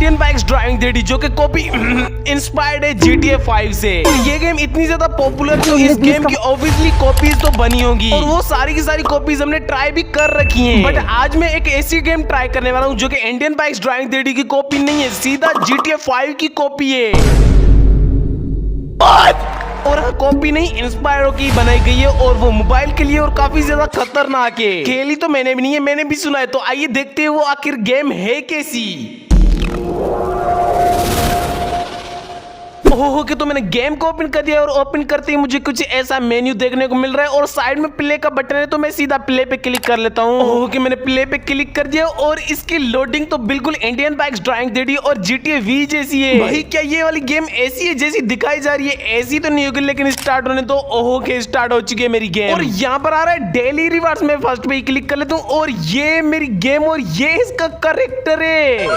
Indian bikes driving three जो कि copy inspired है GTA 5 से। ये गेम इतनी ज्यादा पॉपुलर तो इस गेम की ऑब्वियसली कॉपीज तो बनी होगी और वो सारी की सारी कॉपीज हमने ट्राई भी कर रखी हैं। बट आज मैं एक ऐसी गेम ट्राई करने वाला हूँ जो कि इंडियन बाइक्स ड्राइविंग थ्री की कॉपी नहीं है, सीधा GTA 5 की कॉपी है। और कॉपी नहीं, इंस्पायर की बनाई गई है और वो मोबाइल के लिए और काफी ज्यादा खतरनाक है। खेली तो मैंने भी नहीं है, मैंने भी सुना है। तो आइए देखते हैं वो आखिर गेम है कैसी। ओहो कि तो मैंने गेम को ओपन कर दिया और ओपन करते ही मुझे कुछ ऐसा मेन्यू देखने को मिल रहा है और साइड में प्ले का बटन है, तो मैं सीधा प्ले पे क्लिक कर लेता हूँ। ओहो कि मैंने प्ले पे क्लिक कर दिया और इसकी लोडिंग तो बिल्कुल इंडियन बाइक्स ड्राइविंग थ्री और GTA V जैसी है। भाई क्या ये वाली गेम ऐसी है जैसी दिखाई जा रही है? ऐसी तो नहीं होगी, लेकिन स्टार्ट होने तो ओहो के स्टार्ट हो चुकी है मेरी गेम। और यहाँ पर आ रहा है डेली रिवार्ड्स। में फर्स्ट पे क्लिक कर लेता हूँ और ये मेरी गेम और ये इसका कैरेक्टर है।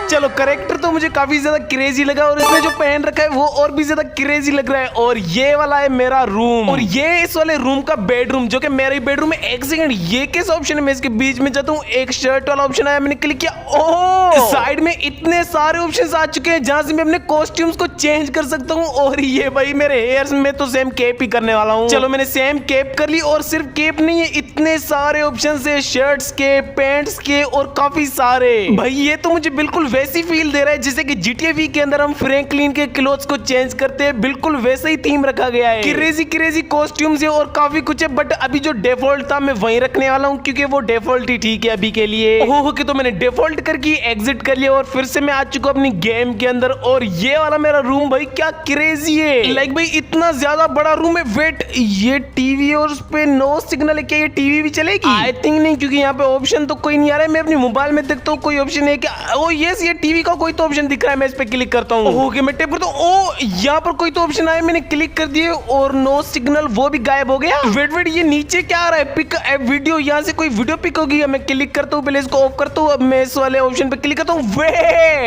चलो कैरेक्टर तो मुझे काफी ज्यादा क्रेजी लगा और इसने जो पहन रखा है वो और भी ज्यादा क्रेजी लग रहा है। और ये वाला है मेरा रूम और ये इस वाले रूम का बेडरूम जो कि मेरा ही बेडरूम है। एक सेकंड, ये किस ऑप्शन है? मैं इसके बीच में जाता हूँ, एक शर्ट वाला ऑप्शन आया, मैंने क्लिक किया। ओह साइड में इतने सारे ऑप्शंस आ चुके हैं जहां से मैं अपने कॉस्ट्यूम्स को चेंज कर सकता हूँ। और ये भाई मेरे हेयर्स में तो सेम केप ही करने वाला हूँ। चलो मैंने सेम केप कर ली और सिर्फ केप नहीं है, इतने सारे ऑप्शन है शर्ट्स के, पैंट्स के और काफी सारे। भाई ये तो मुझे बिल्कुल वैसी फील दे रहा है जैसे कि GTA V के अंदर हम फ्रैंकलिन के क्लोथ्स को चेंज करते हैं, बिल्कुल वैसे ही थीम रखा गया है। क्रेजी क्रेजी कॉस्ट्यूम्स है और काफी कुछ है। बट अभी जो डिफॉल्ट था मैं वहीं रखने वाला हूँ क्योंकि वो डिफॉल्ट ही ठीक है अभी के लिए। ओहो कि तो मैंने डिफॉल्ट करके एग्जिट कर लिया और फिर से मैं आ चुका हूँ अपनी गेम के अंदर। और ये वाला मेरा रूम भाई क्या क्रेजी है, लाइक भाई इतना ज्यादा बड़ा रूम है। वेट, ये टीवी और उस पे नो सिग्नल है, क्या ये टीवी भी चलेगी? आई थिंक नहीं, क्योंकि यहाँ पे ऑप्शन तो कोई नहीं आ रहा है। मैं अपनी मोबाइल में देखता हूँ कोई ऑप्शन है क्या? ओ यस, ये टीवी का कोई तो ऑप्शन दिख रहा है, मैं इस पे क्लिक करता हूँ। ओके मैं टेप करता हूँ। ओ यहाँ पर कोई तो ऑप्शन आया, मैंने क्लिक कर दिए और नो सिग्नल वो भी गायब हो गया। वेट वेट, ये नीचे क्या आ रहा है? पिक ए वीडियो, यहाँ से कोई वीडियो पिक होगी। मैं क्लिक करता हूँ, पहले इसको ऑफ करता हूँ, अब मैं इस वाले ऑप्शन पे क्लिक करता हूँ। वे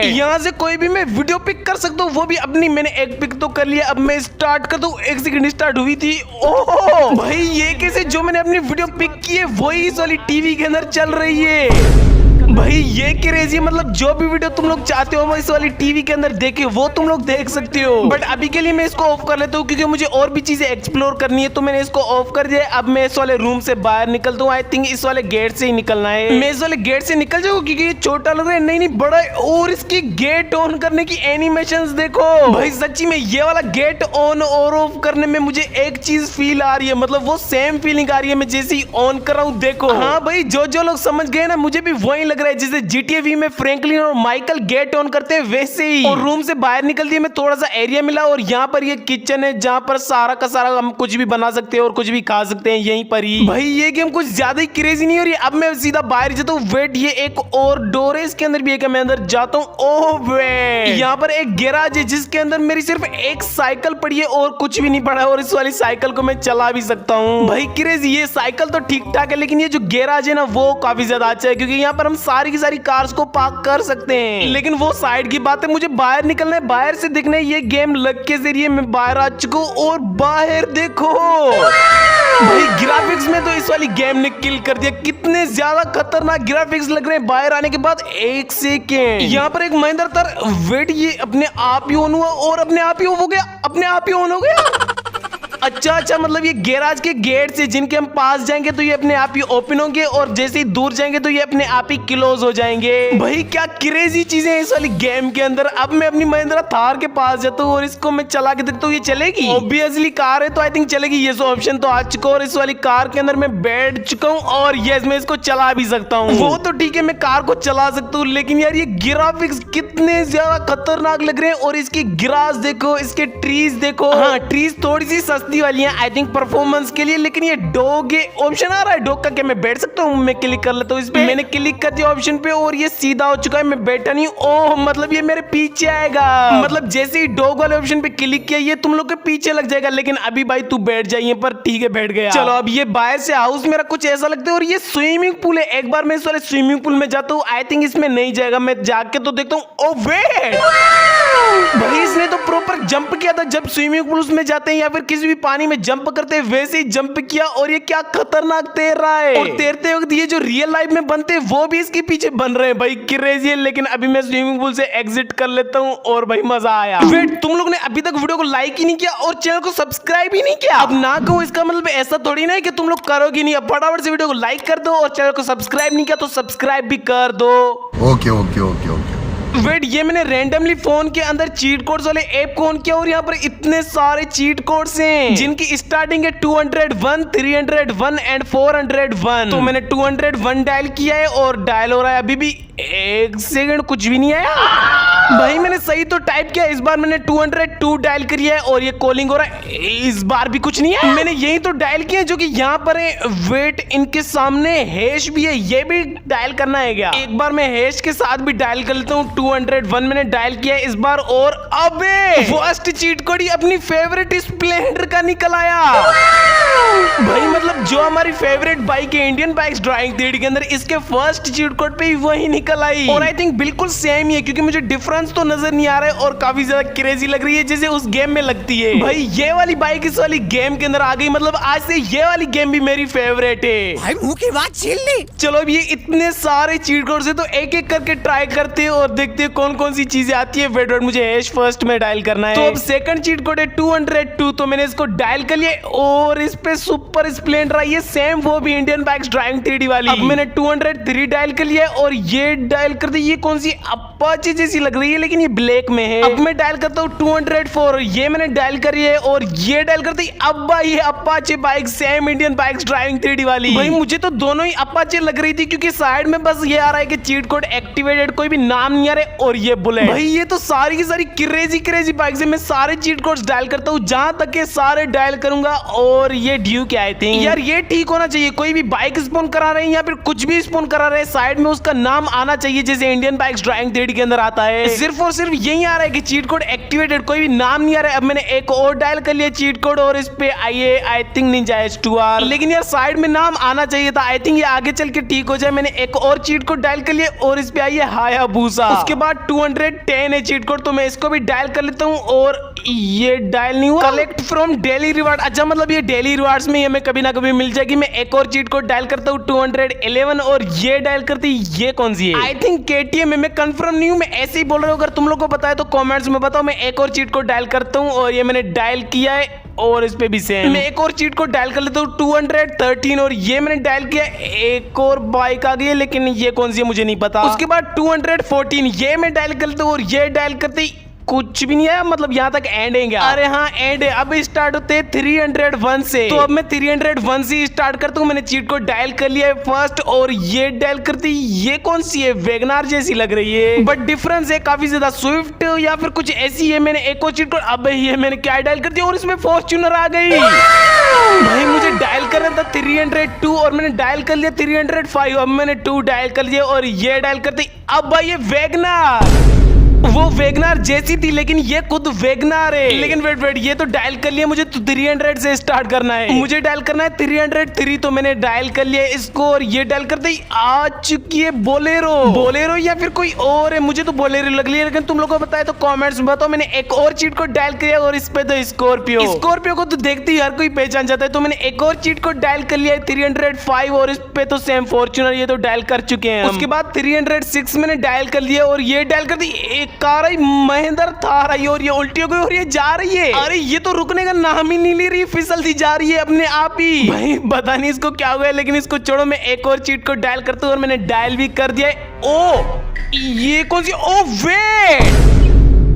यहाँ से कोई भी मैं वीडियो पिक कर सकता हूँ, वो भी अपनी। मैंने एक पिक तो कर लिया, अब मैं स्टार्ट करता हूँ। एक सेकंड, स्टार्ट हुई थी। ओह भाई ये कैसे? जो मैंने अपनी वीडियो पिक की है वही इस वाली टीवी के अंदर चल रही है। भाई ये क्रेजी, मतलब जो भी वीडियो तुम लोग चाहते हो वो इस वाली टीवी के अंदर देखे वो तुम लोग देख सकते हो। बट अभी के लिए मैं इसको ऑफ कर लेता हूँ क्योंकि मुझे और भी चीजें एक्सप्लोर करनी है, तो मैंने इसको ऑफ कर दिया। अब मैं इस वाले रूम से बाहर निकलता हूँ। आई थिंक इस वाले गेट से ही निकलना है। मैं इस वाले गेट से निकल जाऊँ क्योंकि ये छोटा लग रहा है। नहीं नहीं बड़ा है। और इसकी गेट ऑन करने की एनिमेशंस देखो भाई, सच्ची में ये वाला गेट ऑन और ऑफ करने में मुझे एक चीज फील आ रही है, मतलब वो सेम फीलिंग आ रही है मैं जैसे ही ऑन कर रहा हूँ। देखो हाँ भाई, जो जो लोग समझ गए ना, मुझे भी वही लग रहा है जैसे GTA V में फ्रैंकलिन और माइकल गेट ऑन करते हैं वैसे ही। और रूम से बाहर निकल दिए, मैं थोड़ा सा एरिया मिला और यहाँ पर ये किचन है जहाँ पर सारा का सारा हम कुछ भी बना सकते हैं और कुछ भी खा सकते हैं यहीं पर ही। भाई ये गेम कुछ ज्यादा ही क्रेजी नहीं हो रही। अब मैं सीधा बाहर जाता हूँ। वेट, ये एक और डोर है, इसके अंदर भी एक, मैं अंदर जाता हूँ। ओह वे यहाँ पर एक गैराज है जिसके अंदर मेरी सिर्फ एक साइकिल पड़ी है और कुछ भी नहीं पड़ा है और इस वाली साइकिल को मैं चला भी सकता हूँ। भाई क्रेजी, ये साइकिल तो ठीक ठाक है लेकिन ये जो गैराज है ना वो काफी ज्यादा अच्छा है क्योंकि यहाँ पर हम सारी की सारी कार्स को पार्क कर सकते हैं। लेकिन वो साइड की बात है, मुझे बाहर निकलना है, बाहर से दिखना है। ये गेम लग के जरिए मैं बाहर आ चुका हूँ और बाहर देखो भाई ग्राफिक्स में तो इस वाली गेम ने किल कर दिया। कितने ज्यादा खतरनाक ग्राफिक्स लग रहे हैं बाहर आने के बाद। एक सेकेंड, यहाँ पर एक महिंद्रा थार, वेट ये अपने आप ही ऑन हुआ और अपने आप ही ऑफ हो गया, अपने आप ही ऑन हो गया। अच्छा अच्छा, मतलब ये गैराज के गेट से जिनके हम पास जाएंगे तो ये अपने आप ही ओपन होंगे और जैसे ही दूर जाएंगे तो ये अपने आप ही क्लोज हो जाएंगे। भाई क्या क्रेजी चीजें हैं इस वाली गेम के अंदर। अब मैं अपनी महिंद्रा थार के पास जाता हूँ और इसको मैं चला के देखता हूँ, ये चलेगी? ऑब्वियसली कार है तो आई थिंक चलेगी। ये जो ऑप्शन तो आ चुका और इस वाली कार के अंदर मैं बैठ चुका हूँ और यस मैं इसको चला भी सकता हूँ। वो तो ठीक है, मैं कार को चला सकता हूँ, लेकिन यार ये ग्राफिक्स कितने ज्यादा खतरनाक लग रहे हैं। और इसकी ग्रास देखो, इसके ट्रीज देखो। हाँ ट्रीज थोड़ी सी सस्ती वाली है आई थिंक परफॉर्मेंस के लिए, लेकिन ये डॉग ऑप्शन आ रहा है डॉग का, क्या मैं बैठ सकता हूँ? मैं क्लिक कर लेता हूँ इस पे। मैंने क्लिक कर दिया ऑप्शन पे और ये सीधा हो चुका है, मैं बैठा नहीं। ओह मतलब ये मेरे पीछे आएगा, मतलब जैसे ही डॉग वाले ऑप्शन पे क्लिक किया ये तुम लोग के पीछे लग जाएगा। लेकिन अभी भाई तू बैठ जाइए, पर ठीक है बैठ गया। चलो अब ये बाहर से हाउस मेरा कुछ ऐसा लगता है और ये स्विमिंग पूल है। एक बार मैं इस वाले स्विमिंग पूल में जाता हूँ, आई थिंक इसमें नहीं जाएगा, मैं जाके तो देखता हूँ। ओ वेट भाई इसने तो प्रॉपर जंप किया था जब स्विमिंग पूल में जाते हैं या फिर किसी भी पानी में जंप करते हैं वैसे ही जंप किया। और ये क्या खतरनाक तैर रहा है। और तैरते वक्त ये जो रियल लाइफ में बनते हैं वो भी इसके पीछे बन रहे हैं। भाई क्रेजी है। लेकिन अभी मैं स्विमिंग पूल से एग्जिट कर लेता हूँ और भाई मजा आया। वेट, तुम लोग ने अभी तक वीडियो को लाइक ही नहीं किया और चैनल को सब्सक्राइब ही नहीं किया। अब ना कहो इसका मतलब ऐसा थोड़ी ना है कि तुम लोग करोगे नहीं। अब फटाफट से वीडियो को लाइक कर दो और चैनल को सब्सक्राइब नहीं किया तो सब्सक्राइब भी कर दो। Okay okay okay okay. Wait, ये मैंने रैंडमली फोन के अंदर चीट कोड्स वाले ऐप को ऑन किया और यहाँ पर इतने सारे चीट कोड्स हैं जिनकी स्टार्टिंग है 201, 301 एंड 401। तो मैंने 201 डायल किया है और डायल हो रहा है अभी भी 1 सेकंड, कुछ भी नहीं आया। भाई मैंने सही तो टाइप किया। इस बार मैंने 202 डायल किया है और ये कॉलिंग हो रहा है। इस बार भी कुछ नहीं है। मैंने यही तो डायल किया जो कि यहाँ पर है। वेट, इनके सामने हैश भी है, ये भी डायल करना है क्या? एक बार मैं हैश के साथ भी डायल कर लेता हूँ। 201 मैंने डायल किया इस बार। और अबे फर्स्ट चीट कोड ही अपनी फेवरेट स्प्लेंडर का निकल आया। भाई मतलब जो हमारी फेवरेट बाइक है इंडियन बाइक्स ड्राइविंग थ्योरी के अंदर, इसके फर्स्ट चीट कोड पे ही वही निकल आई। और आई थिंक बिल्कुल सेम ही है क्योंकि मुझे डिफरेंस तो नजर नहीं आ रहा है और काफी ज्यादा क्रेजी लग रही है जैसे उस गेम में लगती है। भाई ये वाली बाइक इस वाली गेम के अंदर आ गई। मतलब आज से ये वाली गेम भी मेरी फेवरेट है। भाई मुंह की बात छीन ली। चलो अब ये इतने सारे चीट कोड से तो एक एक करके ट्राई करते हैं और देखते हैं कौन कौन सी चीजें आती है। वेट, मुझे हैश फर्स्ट में डायल करना है। तो अब सेकंड चीट कोड है 202। तो मैंने इसको डायल कर लिया और इस पे सुपर स्प्लेंडर आई है सेम, वो भी इंडियन बाइक्स ड्राइविंग थ्योरी वाली। अब मैंने 203 डायल कर लिया और ये डायल कर दी। ये कौन सी अपाचे जैसी लग रही है लेकिन ये ब्लैक में है। अब मैं डायल करता हूँ 204। ये मैंने डायल करी है और ये डायल कर दी। अब ये Apache bike same Indian bikes driving theory वाली। भाई मुझे तो दोनों ही अपाचे लग रही थी क्योंकि साइड में बस ये आ रहा है कि चीट कोड एक्टिवेटेड, कोई भी नाम नहीं आ रहा। और ये बुलेट। भाई ये तो सारी की सारी क्रेजी बाइक है। मैं सारे चीट कोड्स डायल करता हूँ जहां तक के सारे डायल करूंगा। और ये ड्यूक आई थिंक यार ये ठीक होना चाहिए। कोई भी बाइक स्पॉन करा रहे हैं या फिर कुछ भी स्पॉन करा रहे हैं साइड में उसका नाम आना चाहिए जैसे इंडियन बाइक्स ड्राइविंग थ्योरी के अंदर आता है। सिर्फ और सिर्फ यही आ रहा है कि चीट कोड एक्टिवेटेड, कोई भी नाम नहीं आ रहा है। अब मैंने एक और डायल कर लिया चीट कोड और इस पे आइए आई थिंक निंजा H2R। लेकिन यार साइड में नाम आना चाहिए था। आई थिंक ये आगे चल के ठीक हो जाए। मैंने एक और चीट कोड डायल कर लिया और इस पे आइए हायाबुसा। उसके बाद 210 है चीट कोड तो मैं इसको भी डायल कर लेता हूँ और ये डायल नहीं हुआ। Collect from daily reward. अच्छा मतलब ये डेली रिवार्ड्स में हमें कभी ना कभी मिल जाएगी। मैं एक और चीट कोड डायल करता हूँ 211 और ये डायल करती। ये कौन सी है? आई थिंक KTM है, मैं कंफर्म नहीं हूँ, मैं ऐसे ही बोल रहा हूँ। अगर तुम लोग को पता है तो कमेंट्स में बताओ। मैं एक और चीट कोड डायल करता हूँ और ये मैंने डायल किया है और इस पे भी सेम। मैं एक और चीट कोड डायल कर लेता हूँ 213 और ये मैंने डायल किया। एक और बाइक आ गई है लेकिन ये कौन सी है मुझे नहीं पता। उसके बाद 214 ये मैं डायल कर लेता हूँ और ये डायल करते कुछ भी नहीं है। मतलब यहाँ तक एंड है क्या? अरे हाँ एंड है। अब स्टार्ट होते हैं 301 से। तो अब मैं 301 से स्टार्ट करता हूँ। मैंने चीट को डायल कर लिया है फर्स्ट और ये डायल करती। ये कौन सी है? वैगनार जैसी लग रही है बट डिफरेंस है काफी ज्यादा। स्विफ्ट या फिर कुछ ऐसी है। मैंने एक और चीट को अब ये मैंने क्या डायल कर दिया और इसमें फॉर्च्यूनर आ गई। भाई मुझे डायल करना था 302 और मैंने डायल कर लिया 305। अब मैंने 2 डायल कर लिया और ये डायल कर दी। अब भाई ये वैगनार, वो वैगनार जैसी थी लेकिन ये खुद वैगनार है। लेकिन वेट ये तो डायल कर लिया। मुझे तो 300 से स्टार्ट करना है। मुझे डायल करना है 303। तो मैंने डायल कर लिया इसको और ये डायल कर दी। आ चुकी है बोलेरो या फिर कोई और है। मुझे तो बोलेरो लग रही है लेकिन तुम लोगों को पता है तो कमेंट्स में बताओ। मैंने एक और चीट को डायल किया और इस पे तो स्कॉर्पियो को तो देखते ही हर कोई पहचान जाता है। तो मैंने एक और चीट को डायल कर लिया 305 और इस पे तो सेम फॉर्च्यूनर ये तो डायल कर चुके हैं। उसके बाद 306 मैंने डायल कर लिया और ये डायल कर दी। एक कार आई महिंद्रा थार आई और ये उल्टी हो गई और ये जा रही है। अरे ये तो रुकने का नाम ही नहीं ले रही, फिसलती जा रही है अपने आप ही। भाई पता नहीं इसको क्या हुआ है लेकिन इसको छोड़ो। मैं एक और चीट को डायल करता हूँ और मैंने डायल भी कर दिया है। ओ ये कौन सी? ओ वेट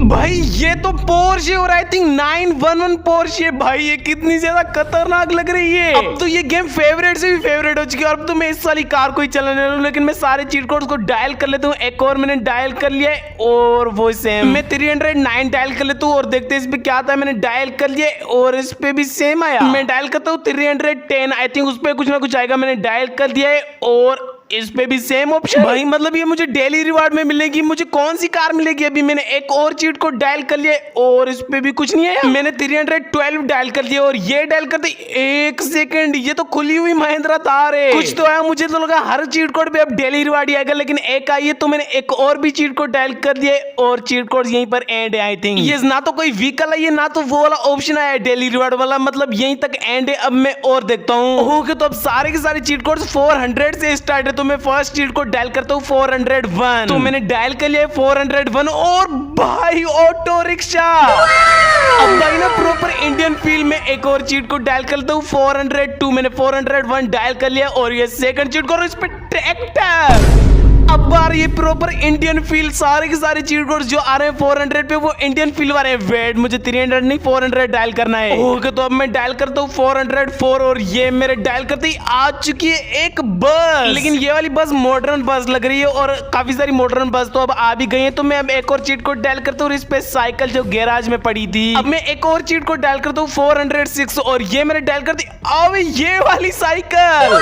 भाई ये तो पोर्शे और आई थिंक 911 पोर्शे। भाई ये कितनी ज्यादा खतरनाक लग रही है। अब तो ये गेम फेवरेट से भी फेवरेट हो चुकी है। अब तो मैं इस वाली कार को ही चलाने वाला हूं लेकिन मैं सारे चीट कोड्स को डायल कर लेता हूँ। एक और मैंने डायल कर लिया है और वो सेम। मैं 309 डायल कर लेता हूँ और देखते हैं इस पे क्या आता है। मैंने डायल कर लिया और इस पे भी सेम आया। मैं डायल करता हूँ 310। आई थिंक उस पर कुछ ना कुछ आएगा। मैंने डायल कर दिया है और इस पे भी सेम ऑप्शन। भाई मतलब ये मुझे डेली रिवार्ड में मिलेगी। मुझे कौन सी कार मिलेगी? अभी मैंने एक और चीट को डायल कर लिया और इस पे भी कुछ नहीं है। मैंने 312 डायल कर लिया और ये डायल कर दी। एक सेकंड, ये तो खुली हुई महिंद्रा थार है। कुछ तो आया, मुझे तो लगा हर चीट कोड पे अब डेली रिवार्ड ही आएगा, लेकिन एक आई है तो मैंने एक और भी चीट कोड डायल कर दिया और चीट कोड यहीं पर एंड है। आई थिंक ये ना तो कोई व्हीकल है, ना तो वो वाला ऑप्शन आया है डेली रिवार्ड वाला, मतलब यहीं तक एंड है। अब मैं और देखता हूँ। ओके, तो अब सारे के सारे चीट कोड 400 से स्टार्ट है, तो मैं फर्स्ट चीट कोड डायल करता हूँ 401। तो मैंने डायल कर लिया 401 और भाई ऑटो रिक्शा। अब भाई ना प्रॉपर इंडियन फील में एक और चीट कोड डायल करता हूँ 402। मैंने 401 डायल कर लिया और ये सेकंड चीट कोड, इस पे ट्रैक्टर। अब बार ये प्रॉपर इंडियन फील, सारे के सारे चीट कोड्स जो आ रहे हैं 400 पे वो इंडियन फील वाले हैं। वेट, मुझे 300 नहीं 400 डायल करना है। ओके, तो अब मैं डायल करता हूँ 404 और ये मेरे डायल करते ही आ चुकी है एक बस। लेकिन ये वाली बस मॉडर्न बस लग रही है और काफी सारी मॉडर्न बस तो अब आ भी गई है। तो मैं अब एक और चीट कोड डायल करता हूँ, इस पे साइकिल जो गैराज में पड़ी थी। अब मैं एक और चीट कोड डायल करता हूँ 406 और ये मैंने डायल कर दी। अब ये वाली साइकिल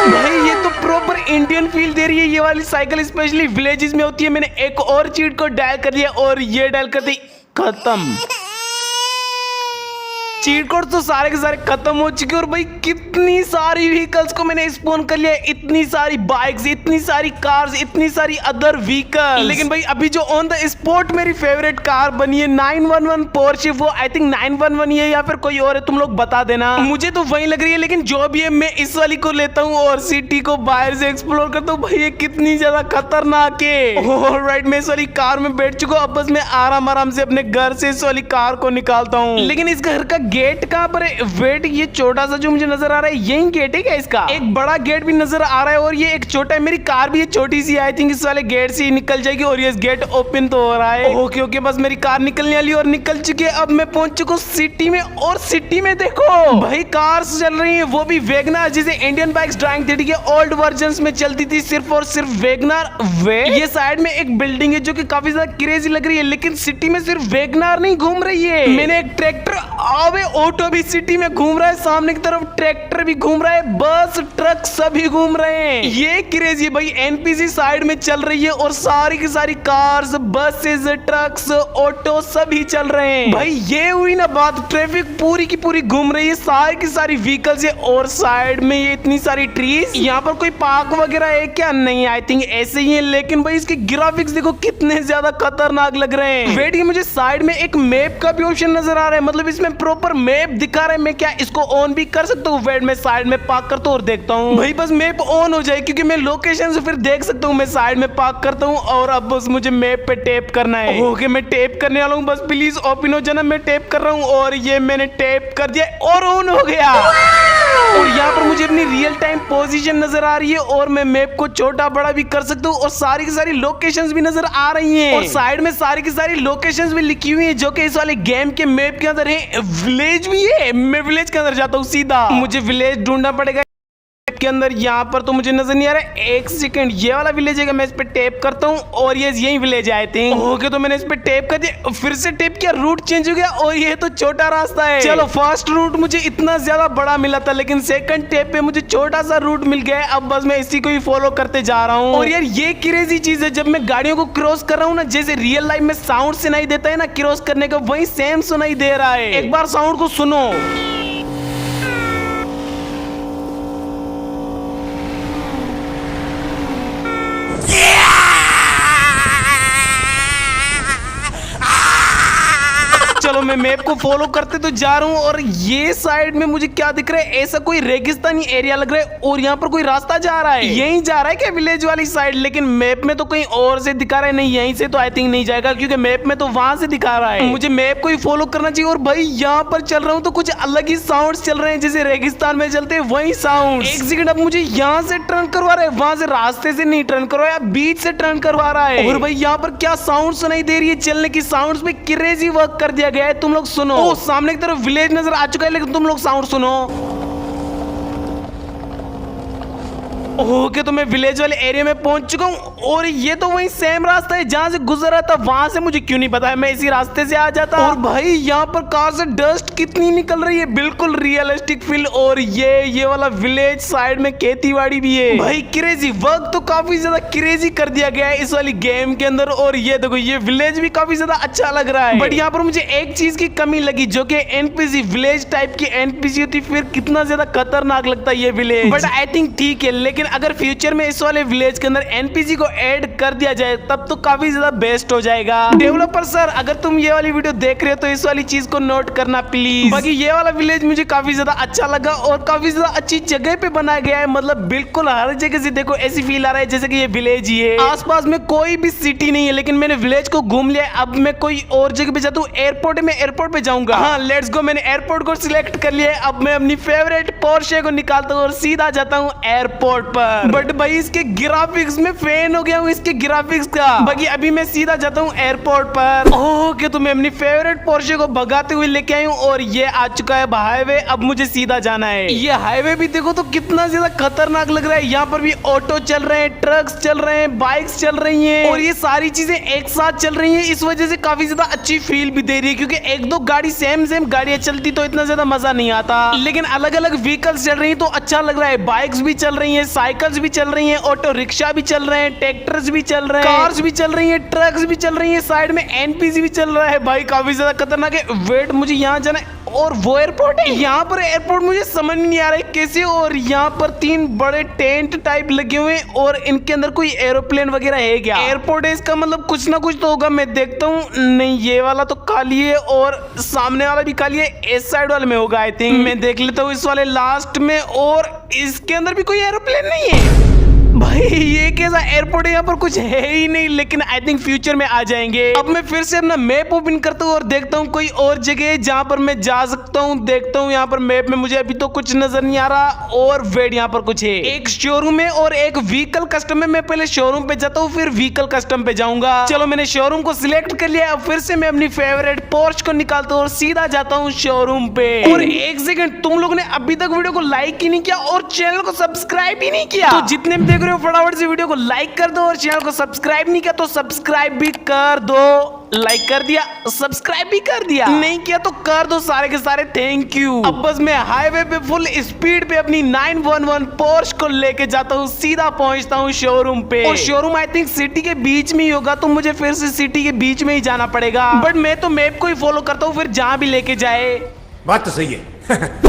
भाई ये तो प्रॉपर इंडियन फील दे रही है ये वाली साइकिल, स्पेशली विलेजेस में होती है। मैंने एक और चीट को डायल कर दिया और ये डायल कर दी, खत्म। चीट कोड तो सारे के सारे खत्म हो चुके और भाई कितनी सारी व्हीकल्स को मैंने स्पॉन कर लिया, इतनी सारी बाइक्स, इतनी सारी कार्स, इतनी सारी अदर व्हीकल्स। लेकिन भाई अभी जो ऑन द स्पॉट मेरी फेवरेट कार बनी है 911 पोर्शे, वो आई थिंक 911 ही है या फिर कोई और है, तुम लोग बता देना। मुझे तो वही लग रही है, लेकिन जो भी है मैं इस वाली को लेता हूँ और सिटी को बाहर से एक्सप्लोर करता हूँ। भाई ये कितनी ज्यादा खतरनाक है। ऑलराइट, मैं इस वाली कार में बैठ चुका हूँ। अब बस मैं आराम से अपने घर से इस वाली कार को निकालता हूँ। लेकिन इस घर का गेट कहां पर है? वेट, ये छोटा सा जो मुझे नजर आ रहा है यही गेट है क्या इसका? एक बड़ा गेट भी नजर आ रहा है और ये एक छोटा है। मेरी कार भी ये छोटी सी, आई थिंक इस वाले गेट से ही निकल जाएगी और ये गेट ओपन तो हो रहा है। ओके, बस मेरी कार निकलने वाली और निकल चुकी है। अब मैं पहुंच चुका हूँ सिटी में और सिटी में देखो भाई कार्स चल रही है, वो भी वेगनार, जिसे इंडियन बाइक्स ड्राइंग थ्री के ओल्ड वर्जन में चलती थी सिर्फ और सिर्फ वेगनार। ये साइड में एक बिल्डिंग है जो कि काफी ज्यादा क्रेजी लग रही है, लेकिन सिटी में सिर्फ वेगनार नहीं घूम रही है। मैंने एक ट्रैक्टर आवे ऑटो भी सिटी में घूम रहा है, सामने की तरफ ट्रैक्टर भी घूम रहा है, बस ट्रक सभी घूम रहे हैं। ये क्रेजी भाई एनपीसी साइड में चल रही है और सारी की सारी कार्स, बसेस, ट्रक्स, ऑटो सभी चल रहे हैं। भाई ये हुई ना बात, ट्रैफिक पूरी की पूरी घूम रही है, सारी की सारी व्हीकल्स है और साइड में ये इतनी सारी ट्रीज। यहाँ पर कोई पार्क वगैरह है क्या? नहीं, आई थिंक ऐसे ही है। लेकिन भाई इसके ग्राफिक्स देखो कितने ज्यादा खतरनाक लग रहे हैं। वेट, ये मुझे साइड में एक मैप का भी ऑप्शन नजर आ रहा है, मतलब इसमें प्रॉपर मैप दिखा रहा है। मैं क्या इसको ऑन भी कर सकता हूँ? वेट, मैं साइड में पार्क करता हूँ और देखता हूँ भाई बस मैप ऑन हो जाए, क्योंकि मैं लोकेशन से फिर देख सकता हूँ। मैं साइड में पार्क करता हूँ और अब बस मुझे मैप पे टैप करना है। ओके, मैं टैप करने वाला हूँ, बस प्लीज ओपन हो जाना। मैं टैप कर रहा हूँ और ये मैंने टैप कर दिया और ऑन हो गया। और यहाँ पर मुझे अपनी रियल टाइम पोजीशन नजर आ रही है और मैं मैप को छोटा बड़ा भी कर सकता हूँ और सारी की सारी लोकेशंस भी नजर आ रही हैं और साइड में सारी की सारी लोकेशंस भी लिखी हुई है जो कि इस वाले गेम के मैप के अंदर है। विलेज भी है, मैं विलेज के अंदर जाता हूँ सीधा। मुझे विलेज ढूंढना पड़ेगा के अंदर, यहाँ पर तो मुझे नजर नहीं आ रहा है। एक सेकंड, ये वाला विलेज है, मैं इस पे टैप करता हूँ और ये यही विलेज है आई थिंक। ओके, तो मैंने इस पे टैप कर दिया, फिर से टैप किया, रूट चेंज हो गया और ये तो छोटा रास्ता है। चलो, फर्स्ट रूट मुझे इतना ज्यादा बड़ा मिला था, लेकिन सेकंड टैप पे मुझे छोटा सा रूट मिल गया है। अब बस मैं इसी को ही फॉलो करते जा रहा हूँ। और यार ये क्रेजी चीज है, जब मैं गाड़ियों को क्रॉस कर रहा हूँ ना, जैसे रियल लाइफ में साउंड सुनाई देता है ना क्रॉस करने का, वही सेम सुनाई दे रहा है। एक बार साउंड को सुनो। चलो, मैं मैप को फॉलो करते तो जा रहा हूँ और ये साइड में मुझे क्या दिख रहा है? ऐसा कोई रेगिस्तानी एरिया लग रहा है और यहाँ पर कोई रास्ता जा रहा है। यहीं जा रहा है क्या विलेज वाली साइड? लेकिन मैप में तो कहीं और से दिखा रहा है। नहीं, यहीं से तो आई थिंक नहीं जाएगा, क्योंकि मैप में तो वहां से दिखा रहा है। मुझे मैप को ही फॉलो करना चाहिए। और भाई यहाँ पर चल रहा हूँ तो कुछ अलग ही साउंड चल रहे हैं, जैसे रेगिस्तान में चलते हैं वही साउंड। एक सेकंड, अब मुझे यहाँ से टर्न करवा रहा है, वहां से रास्ते से नहीं टर्न करवा, बीच से टर्न करवा रहा है। और भाई यहाँ पर क्या साउंड सुनाई दे रही है? चलने की साउंड पे क्रेजी वर्क कर दिया गया है। तुम लोग सुनो। ओ, सामने की तरफ विलेज नजर आ चुका है, लेकिन तुम लोग साउंड सुनो। ओके तो मैं विलेज वाले एरिया में पहुंच चुका हूँ और ये तो वही सेम रास्ता है जहाँ से गुजर रहा था। वहां से मुझे क्यों नहीं पता है, मैं इसी रास्ते से आ जाता। और भाई यहाँ पर कार से डस्ट कितनी निकल रही है, बिल्कुल रियलिस्टिक फील। और ये वाला विलेज साइड में खेतीबाड़ी भी है। भाई क्रेजी वर्क तो काफी ज्यादा क्रेजी कर दिया गया है इस वाली गेम के अंदर। और ये देखो ये विलेज भी काफी ज्यादा अच्छा लग रहा है। बट यहाँ पर मुझे एक चीज की कमी लगी जो कि एनपीसी विलेज टाइप की एनपीसी होती फिर कितना ज्यादा खतरनाक लगता है ये विलेज। बट आई थिंक ठीक है, लेकिन अगर फ्यूचर में इस वाले विलेज के अंदर एनपीसी को ऐड कर दिया जाए तब तो काफी ज्यादा बेस्ट हो जाएगा। डेवलपर सर अगर तुम ये वाली वीडियो देख रहे हो तो इस वाली चीज को नोट करना प्लीज। बाकी ये वाला विलेज मुझे काफी ज्यादा अच्छा लगा और काफी ज्यादा अच्छी जगह पे बनाया गया है। मतलब बिल्कुल हर जगह से देखो ऐसी फील आ रहा है जैसे कि ये विलेज ही है। आसपास में कोई भी सिटी नहीं है, लेकिन मैंने विलेज को घूम लिया। अब मैं कोई और जगह पे जाता हूँ, एयरपोर्ट में एयरपोर्ट पे जाऊंगा। हाँ लेट्स गो, मैंने एयरपोर्ट को सिलेक्ट कर लिया है। अब मैं अपनी फेवरेट पोर्शे को निकालता हूँ और सीधा जाता हूँ एयरपोर्ट पर। बट भाई इसके ग्राफिक्स में फैन हो गया हूँ इसके ग्राफिक्स का। बाकी अभी मैं सीधा जाता हूँ एयरपोर्ट पर। ओके तो मैं अपनी फेवरेट पोर्शे को भगाते हुए लेके आई हूँ और ये आ चुका है हाईवे। अब मुझे सीधा जाना है। ये हाईवे भी देखो तो कितना ज्यादा खतरनाक लग रहा है। यहाँ पर भी ऑटो चल रहे हैं, ट्रक्स चल रहे हैं, बाइक्स चल रही हैं और ये सारी चीजें एक साथ चल रही हैं। इस वजह से काफी ज्यादा अच्छी फील भी दे रही है, क्योंकि एक दो गाड़ी सेम गाड़ियां चलती तो इतना ज्यादा मजा नहीं आता, लेकिन अलग अलग व्हीकल्स चल रही है तो अच्छा लग रहा है। बाइक्स भी चल रही है, साइकिल्स भी चल रही है, ऑटो रिक्शा भी चल रहे हैं, ट्रैक्टर्स भी चल रहे हैं, कार्स भी चल रही है, ट्रक्स भी चल रही है, साइड में एनपीसी भी चल रहा है। भाई काफी ज्यादा खतरनाक है। वेट मुझे यहाँ जाना है और वो एयरपोर्ट है। यहाँ पर एयरपोर्ट मुझे समझ नहीं आ रहा है कैसे। और यहाँ पर 3 बड़े टेंट टाइप लगे हुए हैं और इनके अंदर कोई एरोप्लेन वगैरह है क्या? एयरपोर्ट है इसका मतलब कुछ ना कुछ तो होगा। मैं देखता हूँ, नहीं ये वाला तो खाली है और सामने वाला भी खाली है। इस साइड वाले में होगा आई थिंक। मैं देख लेता हूँ इस वाले लास्ट में। और इसके अंदर भी कोई एरोप्लेन नहीं है। भाई ये कैसा एयरपोर्ट है, यहाँ पर कुछ है ही नहीं, लेकिन आई थिंक फ्यूचर में आ जाएंगे। अब मैं फिर से अपना मैप ओपन करता हूँ और देखता हूँ कोई और जगह जहाँ पर मैं जा सकता हूँ। देखता हूँ यहाँ पर मैप में मुझे अभी तो कुछ नजर नहीं आ रहा। और वेट यहाँ पर कुछ है, एक शोरूम है और एक व्हीकल कस्टम है। मैं पहले शोरूम पे जाता हूँ फिर व्हीकल कस्टम पे जाऊंगा। चलो मैंने शोरूम को सिलेक्ट कर लिया। अब फिर से मैं अपनी फेवरेट पोर्श को निकालता हूँ और सीधा जाता हूँ शोरूम पे। और एक सेकंड, तुम लोगों ने अभी तक वीडियो को लाइक ही नहीं किया और चैनल को सब्सक्राइब ही नहीं किया, तो जितने भी देख रहे हो फटाफट से वीडियो को लाइक कर दो और चैनल को सब्सक्राइब नहीं किया तो सब्सक्राइब भी कर दो। लाइक कर दिया, सब्सक्राइब भी कर दिया, नहीं किया तो कर दो सारे के सारे, थैंक यू। अब बस मैं हाईवे पे फुल स्पीड पे अपनी 911 पोर्श को लेके जाता हूँ, सीधा पहुंचता हूँ शोरूम पे। और शोरूम आई थिंक सिटी के बीच में ही होगा, तो मुझे फिर से सिटी के बीच में ही जाना पड़ेगा। बट मैं तो मैप को ही फॉलो करता हूँ, फिर जहाँ भी लेके जाए। बात तो सही है।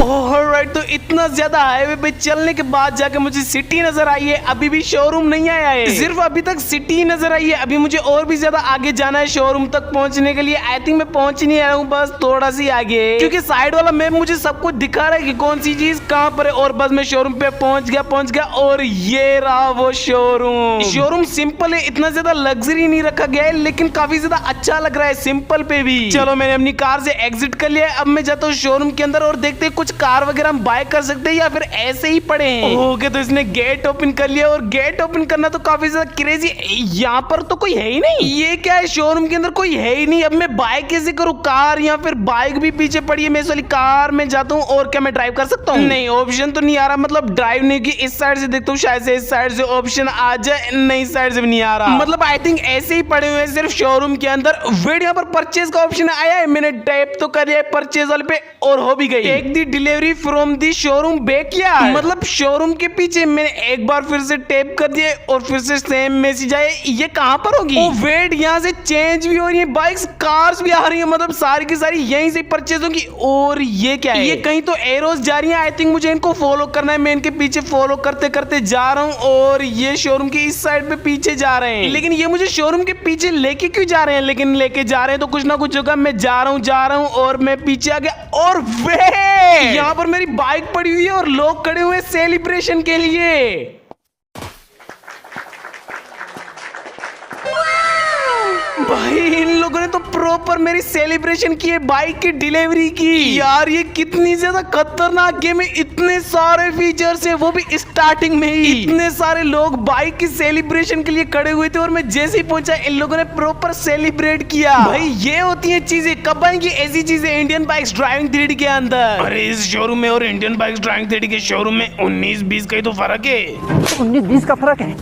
ऑलराइट, तो इतना ज्यादा हाईवे पे चलने के बाद जाके मुझे सिटी नजर आई है। अभी भी शोरूम नहीं आया है, सिर्फ अभी तक सिटी नजर आई है। अभी मुझे और भी ज्यादा आगे जाना है शोरूम तक पहुंचने के लिए। आई थिंक मैं पहुंच नहीं आया हूँ, बस थोड़ा सी आगे, क्योंकि साइड वाला मैप मुझे सब कुछ दिखा रहा है कि कौन सी चीज कहाँ पर है। और बस मैं शोरूम पे पहुंच गया और ये रहा वो शोरूम। शोरूम सिंपल है, इतना ज्यादा लग्जरी नहीं रखा गया है, लेकिन काफी ज्यादा अच्छा लग रहा है सिंपल पे भी। चलो मैंने अपनी कार से एग्जिट कर लिया है। अब मैं जाता हूँ शोरूम के अंदर और देखते हैं कुछ कार वगैरह हम बाय कर सकते हैं या फिर ऐसे ही पड़े हैं। ओके तो इसने गेट ओपन कर लिया और गेट ओपन करना तो काफी ज्यादा क्रेजी। यहाँ पर तो कोई है ही नहीं, ये क्या है, शोरूम के अंदर कोई है ही नहीं। अब मैं बाय कैसे करूँ कार, या फिर बाइक भी पीछे पड़ी है। मैं इस वाली कार में जाता हूँ और क्या मैं ड्राइव कर सकता हूँ? नहीं, ऑप्शन तो नहीं आ रहा, मतलब ड्राइव नहीं की। इस साइड से देखता हूँ, शायद से इस साइड से ऑप्शन आ जाए, नहीं साइड से भी नहीं आ रहा। मतलब आई थिंक ऐसे ही पड़े हुए हैं सिर्फ शोरूम के अंदर। वेट, यहाँ पर परचेज का ऑप्शन आया है, मैंने टैप तो कर लिया है परचेज वाले पे और हो भी गई। Take the delivery from the showroom backyard, मतलब शोरूम के पीछे। मैंने एक बार फिर से टैप कर दिए और फिर से सेम मैसेज आए। ये कहां पर होगी? ओ वेट, यहाँ से चेंज भी हो रही है, बाइक्स कार्स भी आ रही है, मतलब सारी की सारी यहीं से परचेज होगी। और ये क्या है, ये कहीं तो एरोस जा रही है। आई थिंक मुझे इनको फॉलो करना है। मैं इनके पीछे फॉलो करते करते जा रहा हूँ और ये शोरूम के इस साइड पे पीछे जा रहे हैं। लेकिन ये मुझे शोरूम के पीछे लेके क्यों जा रहे हैं? लेकिन लेके जा रहे हैं तो कुछ ना कुछ होगा। मैं जा रहा हूँ और मैं पीछे आ गया। और वे यहाँ पर मेरी बाइक पड़ी हुई है और लोग खड़े हुए सेलिब्रेशन के लिए। भाई इन लोगों ने तो प्रॉपर मेरी सेलिब्रेशन की है बाइक की डिलीवरी की। यार ये कितनी ज्यादा खतरनाक गेम है, इतने सारे फीचर्स है, वो भी स्टार्टिंग में ही। इतने सारे लोग बाइक की सेलिब्रेशन के लिए खड़े हुए थे और मैं जैसे ही पहुंचा इन लोगों ने प्रॉपर सेलिब्रेट किया। भाई ये होती है चीजें, कब आएंगी ऐसी चीजें इंडियन बाइक्स ड्राइविंग 3D के अंदर। अरे इस शोरूम में और इंडियन बाइक्स ड्राइविंग 3D के शोरूम में 19-20 का ही तो फर्क है। 19-20 का फर्क है,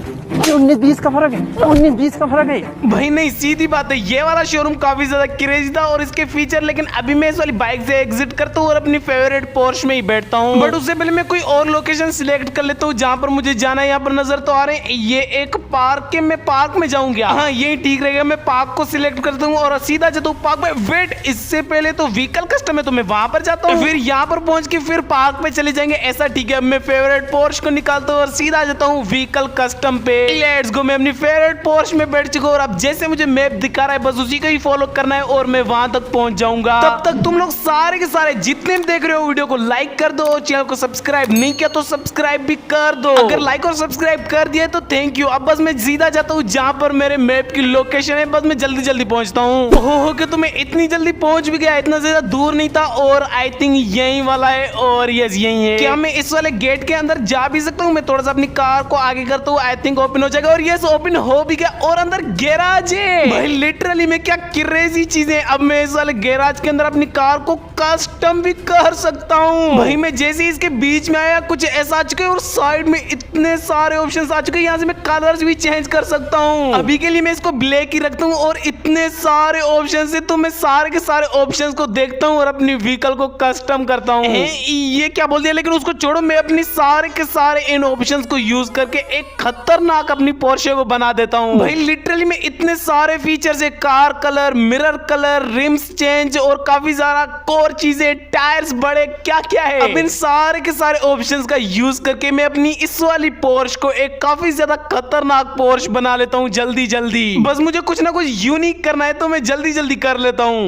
19-20 का फर्क है, 19-20 का फर्क है। भाई नहीं, सीधी बात है, ये वाला शोरूम काफी ज्यादा क्रेजी था और इसके फीचर। लेकिन अभी मैं इस वाली बाइक से एग्जिट करता हूँ और अपनी फेवरेट पोर्श में ही बैठता हूँ। बट उससे पहले मैं कोई और लोकेशन सिलेक्ट कर लेता हूँ जहाँ पर मुझे जाना है। यहाँ पर नजर तो आ रहे हैं, ये एक पार्क के, मैं पार्क में जाऊंगा। हाँ ये ठीक रहेगा, मैं पार्क को सिलेक्ट करता हूँ और सीधा जाता हूँ पार्क में। वेट, इससे पहले तो व्हीकल कस्टम है तो मैं वहां पर जाता हूँ, फिर यहाँ पर पहुंच के फिर पार्क में चले जाएंगे। ऐसा ठीक है, मैं फेवरेट पोर्श को निकालता हूँ और सीधा जाता हूँ व्हीकल कस्टम पे। लेट्स गो, मैं अपनी फेवरेट पोर्श में बैठ चुका हूँ और अब जैसे मुझे मैप दिखा रहा है बस उसी को ही फॉलो करना है और मैं वहां तक पहुंच जाऊंगा। तब तक तुम लोग सारे के सारे जितने भी देख रहे हो वीडियो को लाइक कर दो और चैनल को सब्सक्राइब नहीं किया तो सब्सक्राइब भी कर दो। अगर लाइक और सब्सक्राइब कर दिया तो थैंक यू। अब बस मैं सीधा जाता हूँ जहाँ पर मेरे मैप की लोकेशन है, बस मैं जल्दी जल्दी पहुंचता हूँ। ओह कि तुम्हें इतनी जल्दी पहुंच भी गया, इतना ज्यादा दूर नहीं था और आई थिंक यही वाला है और यस यही है। क्या मैं इस वाले गेट के अंदर जा भी सकता हूँ? मैं थोड़ा सा अपनी कार को आगे करता हूँ, आई थिंक ओपन हो जाएगा और यस ओपन हो भी गया और अंदर गैराज है। भाई लिटरली में क्या क्रेजी चीजें, अब मैं इस वाले गैराज के अंदर अपनी कार को कस्टम भी कर सकता हूँ। भाई मैं जैसे इसके बीच में आया कुछ ऐसा आ चुका है और साइड में इतने सारे ऑप्शंस आ चुके हैं, यहाँ से मैं कलर्स भी चेंज कर सकता हूँ। अभी के लिए मैं इसको ब्लैक ही रखता हूँ और इतने सारे ऑप्शंस है तो मैं सारे के सारे ऑप्शंस को देखता हूँ और अपनी व्हीकल को कस्टम करता हूँ। ये क्या बोल दिया, लेकिन उसको छोड़ो, मैं अपनी सारे के सारे इन ऑप्शंस को यूज करके एक खतरनाक अपनी पोर्शे को बना देता हूँ। भाई लिटरली में इतने सारे फीचर्स है, car colour, mirror colour, RIMS change और काफी सारा और चीजें, टायर्स बड़े, क्या क्या है। अब इन सारे के सारे ऑप्शंस का यूज करके मैं अपनी इस वाली पोर्श को एक काफी ज्यादा खतरनाक पोर्श बना लेता हूँ जल्दी जल्दी। बस मुझे कुछ ना कुछ यूनिक करना है तो मैं जल्दी जल्दी कर लेता हूँ।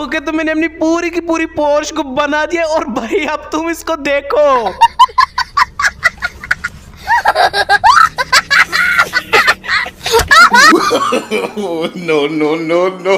ओके तो मैंने अपनी पूरी की पूरी पोर्श को बना दिया और भाई अब तुम इसको देखो। Oh, no, no, no, no.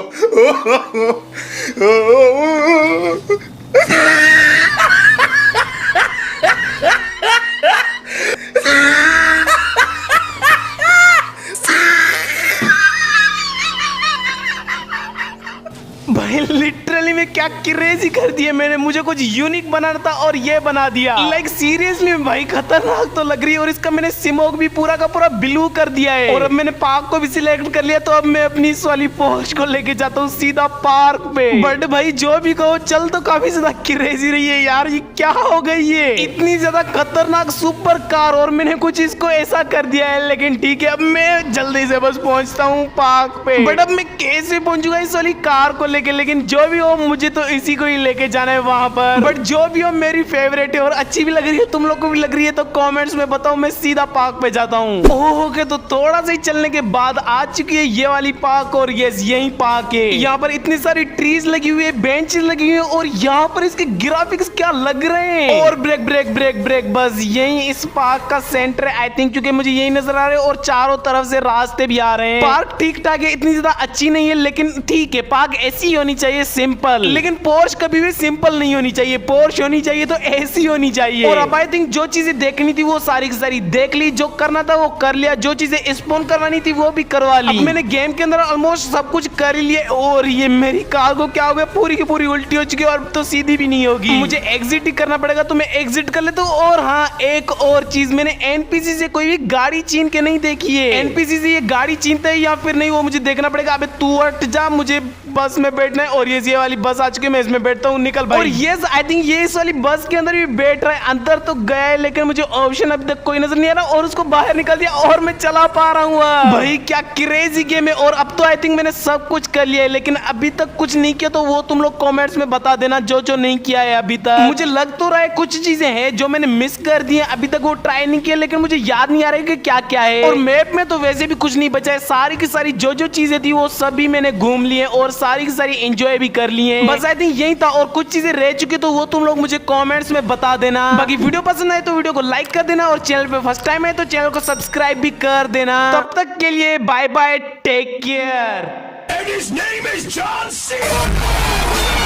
भाई लिटरली में क्या क्रेजी कर दिया मैंने, मुझे कुछ यूनिक बनाना था और ये बना दिया। लाइक सीरियसली भाई खतरनाक तो लग रही है और इसका मैंने स्मोक भी पूरा का पूरा ब्लू कर दिया है और अब मैंने पार्क को भी सिलेक्ट कर लिया तो अब मैं अपनी इस वाली पोर्श को लेके जाता हूँ सीधा पार्क पे। बट भाई जो भी कहो चल तो काफी ज्यादा क्रेजी रही है यार, ये क्या हो गई है, इतनी ज्यादा खतरनाक सुपर कार और मैंने कुछ इसको ऐसा कर दिया है। लेकिन ठीक है अब मैं जल्दी से बस पहुंचता हूँ पार्क पे। बट अब मैं कैसे पहुंचूंगा इस वाली कार को लेके, लेकिन जो भी हो मुझे तो इसी को ही लेके जाना है वहां पर। बट जो भी हो मेरी फेवरेट है और अच्छी भी लग रही है, तुम लोग को भी लग रही है तो कमेंट्स में बताओ, मैं सीधा पार्क पे जाता हूँ। ओके तो थोड़ा सा ही चलने के बाद आ चुकी है ये वाली पार्क और यस यही पार्क है। यहाँ पर इतनी सारी ट्रीज लगी हुई है, बेंचेस लगी हुई है और यहाँ पर इसके ग्राफिक्स क्या लग रहे हैं। और ब्रेक ब्रेक ब्रेक ब्रेक, बस यही इस पार्क का सेंटर है आई थिंक, क्योंकि मुझे यही नजर आ रहे हैं और चारों तरफ से रास्ते भी आ रहे हैं। पार्क ठीक ठाक है, इतनी ज्यादा अच्छी नहीं है लेकिन ठीक है, पार्क ऐसी होनी चाहिए सिंपल। लेकिन पोर्श कभी भी सिंपल नहीं होनी चाहिए, पोर्श होनी चाहिए तो ऐसी होनी चाहिए। और अब आई थिंक जो चीजें देखनी थी वो सारी की सारी देख ली, जो करना था वो कर लिया, जो चीजें स्पॉन करवानी थी वो भी करवा ली। अब मैंने गेम के अंदर ऑलमोस्ट सब कुछ कर लिया और ये मेरी कार को क्या हो गया, पूरी की पूरी उल्टी हो चुकी है और तो सीधी भी नहीं होगी। मुझे एग्जिट ही करना पड़ेगा तो मैं एग्जिट कर लेता हूँ। और हाँ एक और चीज, मैंने एनपीसी से कोई भी गाड़ी छीन के नहीं देखी है। एनपीसी से ये गाड़ी छीनता है या फिर नहीं वो मुझे देखना पड़ेगा। अबे तू हट जा, मुझे बस में बैठना है और ये वाली बस आ चुकी है, मैं इसमें बैठता हूँ, निकल भाई। और यस आई थिंक ये इस वाली बस के अंदर भी बैठ रहा है, अंदर तो गया है लेकिन मुझे ऑप्शन अभी तक कोई नजर नहीं आ रहा और उसको बाहर निकल दिया और मैं चला पा रहा हूँ। भाई क्या क्रेजी गेम है। और अब तो आई थिंक मैंने सब कुछ कर लिया है लेकिन अभी तक कुछ नहीं किया तो वो तुम लोग कमेंट्स में बता देना जो जो नहीं किया है अभी तक। मुझे लग तो रहा है कुछ चीजें हैं जो मैंने मिस कर दी है, अभी तक वो ट्राई नहीं किया लेकिन मुझे याद नहीं आ रहा है कि क्या क्या है। और मैप में तो वैसे भी कुछ नहीं बचा है, सारी की सारी जो जो चीजें थी वो सभी मैंने घूम ली है और सारी की सारी एंजॉय भी कर ली है। बस आई थिंक यही था और कुछ चीजें रह चुकी तो वो तुम लोग मुझे कमेंट्स में बता देना। बाकी वीडियो पसंद आए तो वीडियो को लाइक कर देना और चैनल पे फर्स्ट टाइम है तो चैनल को सब्सक्राइब भी कर देना। तब तक के लिए bye bye, take care. And his name is John Cena!